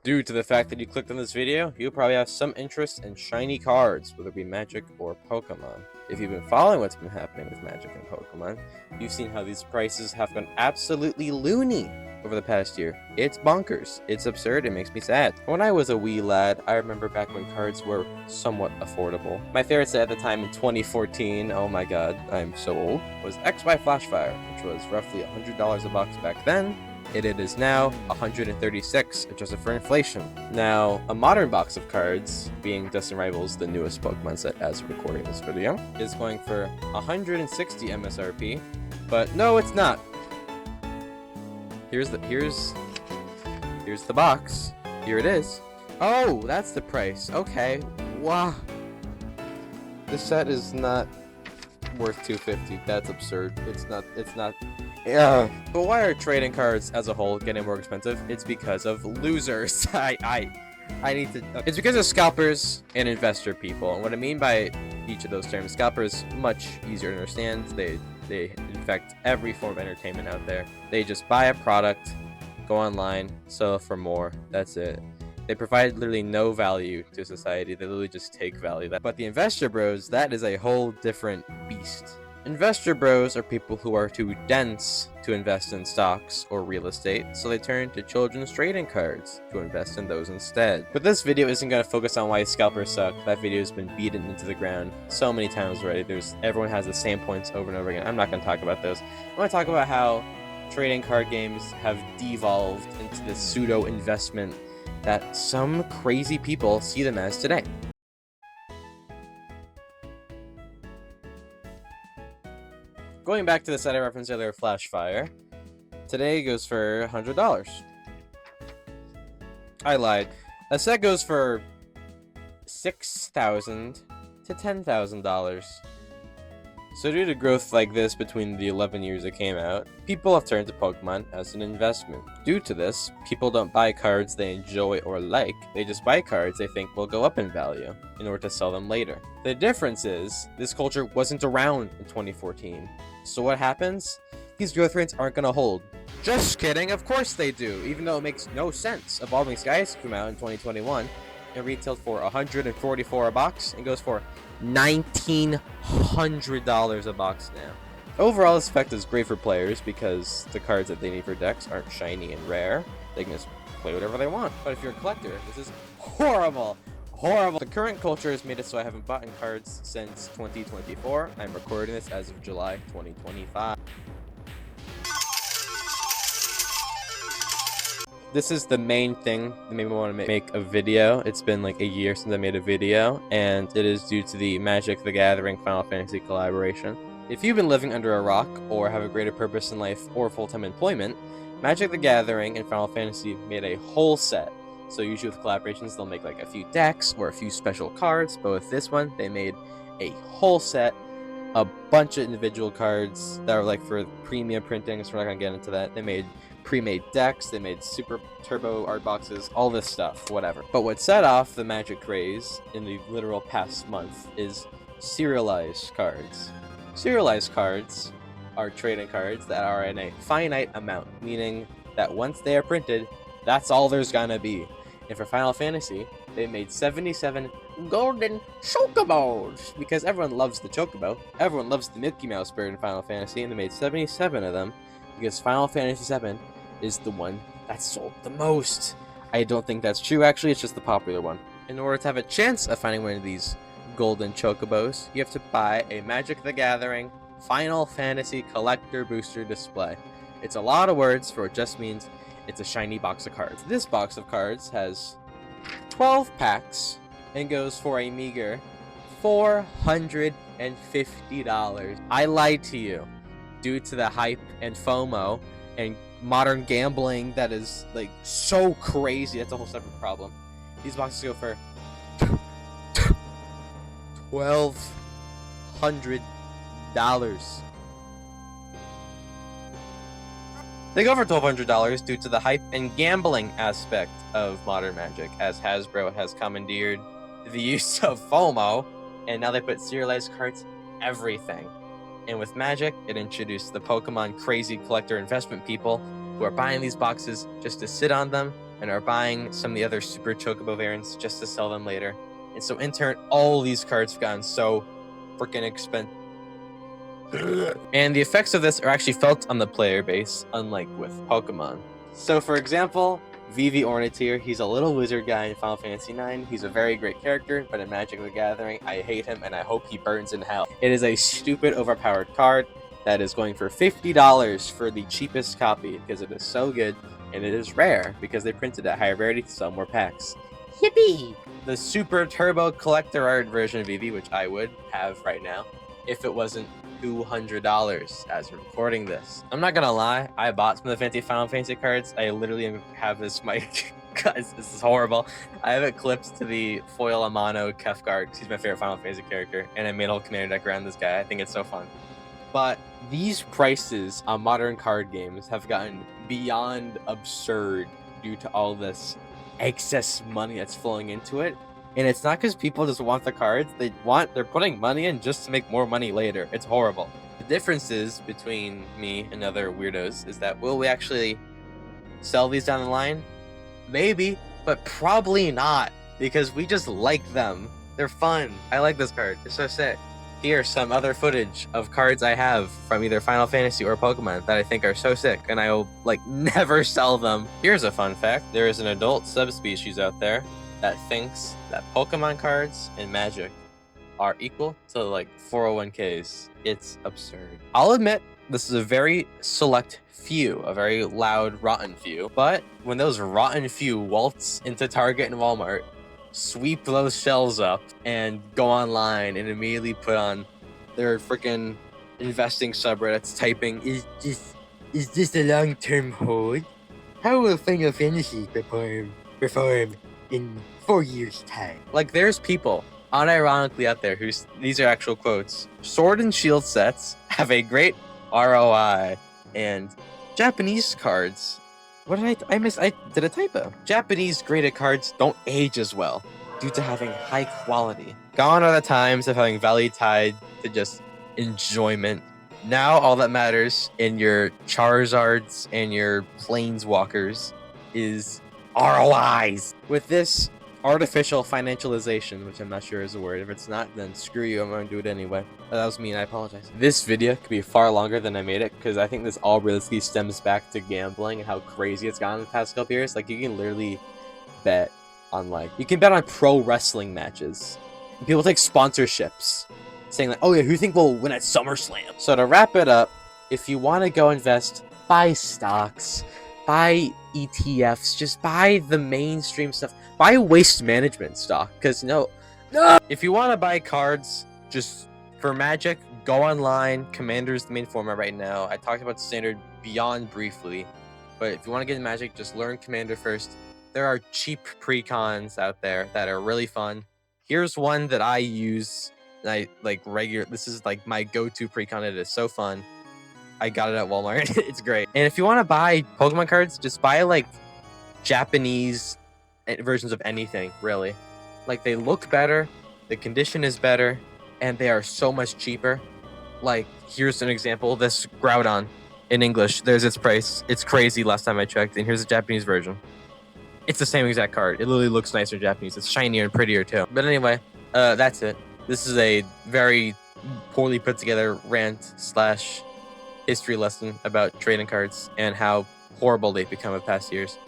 Due to the fact that you clicked on this video, you'll probably have some interest in shiny cards, whether it be Magic or Pokemon. If you've been following what's been happening with Magic and Pokemon, you've seen how these prices have gone absolutely loony over the past year. It's bonkers. It's absurd. It makes me sad. When I was a wee lad, I remember back when cards were somewhat affordable. My favorite set at the time in 2014, oh my god, I'm so old, was XY Flashfire, which was roughly $100 a box back then. It is now $136, adjusted for inflation. Now, a modern box of cards, being Dustin Rivals, the newest Pokemon set as of recording this video, is going for 160 MSRP, but no, it's not. Here's the box. Here it is. Oh, that's the price. Okay. Wow. This set is not worth $250. That's absurd. It's not. Yeah. But why are trading cards as a whole getting more expensive? It's because of losers. I need to. It's because of scalpers and investor people. And what I mean by each of those terms, scalpers, much easier to understand. They infect every form of entertainment out there. They just buy a product, go online, sell it for more. That's it. They provide literally no value to society. They literally just take value. But the investor bros, that is a whole different beast. Investor bros are people who are too dense to invest in stocks or real estate, so they turn to children's trading cards to invest in those instead. But this video isn't going to focus on why scalpers suck. That video has been beaten into the ground so many times already. Everyone has the same points over and over again. I'm not going to talk about those. I want to talk about how trading card games have devolved into this pseudo investment that some crazy people see them as today. Going back to the set I referenced earlier, Flashfire, today goes for $100. I lied. A set goes for $6,000 to $10,000. So due to growth like this between the 11 years it came out, people have turned to Pokemon as an investment. Due to this, people don't buy cards they enjoy or like, they just buy cards they think will go up in value in order to sell them later. The difference is, this culture wasn't around in 2014. So what happens? These growth rates aren't going to hold. Just kidding, of course they do, even though it makes no sense. Evolving Skies came out in 2021 and retailed for $144 a box and goes for $1,900 a box now. Overall, this effect is great for players because the cards that they need for decks aren't shiny and rare. They can just play whatever they want. But if you're a collector, this is horrible. Horrible. The current culture has made it so I haven't bought in cards since 2024. I'm recording this as of July 2025. This is the main thing that made me want to make a video. It's been like a year since I made a video, and it is due to the Magic the Gathering Final Fantasy collaboration. If you've been living under a rock or have a greater purpose in life or full-time employment, Magic the Gathering and Final Fantasy made a whole set. So usually with collaborations, they'll make like a few decks or a few special cards, but with this one, they made a whole set, a bunch of individual cards that are like for premium printing, so we're not gonna get into that. They made pre-made decks, they made super turbo art boxes, all this stuff, whatever. But what set off the Magic craze in the literal past month is serialized cards. Serialized cards are trading cards that are in a finite amount, meaning that once they are printed, that's all there's gonna be. And for Final Fantasy, they made 77 golden chocobos, because everyone loves the chocobo. Everyone loves the Mickey Mouse bird in Final Fantasy, and they made 77 of them because Final Fantasy VII is the one that sold the most. I don't think that's true, actually. It's just the popular one. In order to have a chance of finding one of these golden chocobos, you have to buy a Magic the Gathering Final Fantasy Collector Booster Display. It's a lot of words for what just means it's a shiny box of cards. This box of cards has 12 packs and goes for a meager $450. I lied to you. Due to the hype and FOMO and modern gambling that is like so crazy, that's a whole separate problem. These boxes go for $1,200. They go for $1,200 due to the hype and gambling aspect of modern Magic, as Hasbro has commandeered the use of FOMO, and now they put serialized cards everything. And with Magic, it introduced the Pokemon crazy collector investment people who are buying these boxes just to sit on them and are buying some of the other super chocobo variants just to sell them later. And so in turn, all these cards have gotten so freaking expensive. And the effects of this are actually felt on the player base, unlike with Pokemon. So for example, Vivi Ornithir, he's a little wizard guy in Final Fantasy IX. He's a very great character, but in Magic the Gathering, I hate him and I hope he burns in hell. It is a stupid overpowered card that is going for $50 for the cheapest copy because it is so good, and it is rare because they printed at higher rarity to sell more packs. Yippee! The super turbo collector art version of Vivi, which I would have right now, if it wasn't $200 as I'm recording this. I'm not gonna lie, I bought some of the Final Fantasy cards. I literally have this mic. Guys, this is horrible. I have it clipped to the foil Amano Kefgard because he's my favorite Final Fantasy character, and I made a whole commander deck around this guy. I think it's so fun. But these prices on modern card games have gotten beyond absurd due to all this excess money that's flowing into it. And it's not because people just want the cards. They're putting money in just to make more money later. It's horrible. The differences between me and other weirdos is that will we actually sell these down the line? Maybe, but probably not, because we just like them. They're fun. I like this card. It's so sick. Here's some other footage of cards I have from either Final Fantasy or Pokemon that I think are so sick, and I will never sell them. Here's a fun fact. There is an adult subspecies out there that thinks that Pokemon cards in Magic are equal to 401ks. It's absurd. I'll admit, this is a very select few, a very loud, rotten few, but when those rotten few waltz into Target and Walmart, sweep those shelves up, and go online and immediately put on their freaking investing subreddits typing, is this a long-term hold? How will Final Fantasy perform in 4 years' time? There's people unironically out there these are actual quotes. Sword and Shield sets have a great ROI, and Japanese cards. What did I did a typo. Japanese graded cards don't age as well due to having high quality. Gone are the times of having value tied to just enjoyment. Now all that matters in your Charizards and your Planeswalkers is ROIs. With this artificial financialization, which I'm not sure is a word. If it's not, then screw you, I'm going to do it anyway. That was me and I apologize. This video could be far longer than I made it because I think this all realistically stems back to gambling and how crazy it's gotten in the past couple years. You can literally bet on you can bet on pro wrestling matches. People take sponsorships saying oh yeah, who do you think will win at SummerSlam? So to wrap it up, if you want to go invest, buy stocks, buy ETFs, just buy the mainstream stuff. Buy waste management stock, because no. If you want to buy cards just for Magic, go online. Commander's the main format right now. I talked about Standard beyond briefly, but if you want to get into Magic, just learn Commander first. There are cheap precons out there that are really fun. Here's one that I use. And this is my go-to precon. It is so fun. I got it at Walmart. It's great. And if you want to buy Pokemon cards, just buy Japanese versions of anything, really. They look better, the condition is better, and they are so much cheaper. Here's an example. This Groudon in English, there's its price. It's crazy last time I checked, and here's the Japanese version. It's the same exact card. It literally looks nicer in Japanese. It's shinier and prettier too. But anyway, that's it. This is a very poorly put together rant / history lesson about trading cards and how horrible they've become in past years.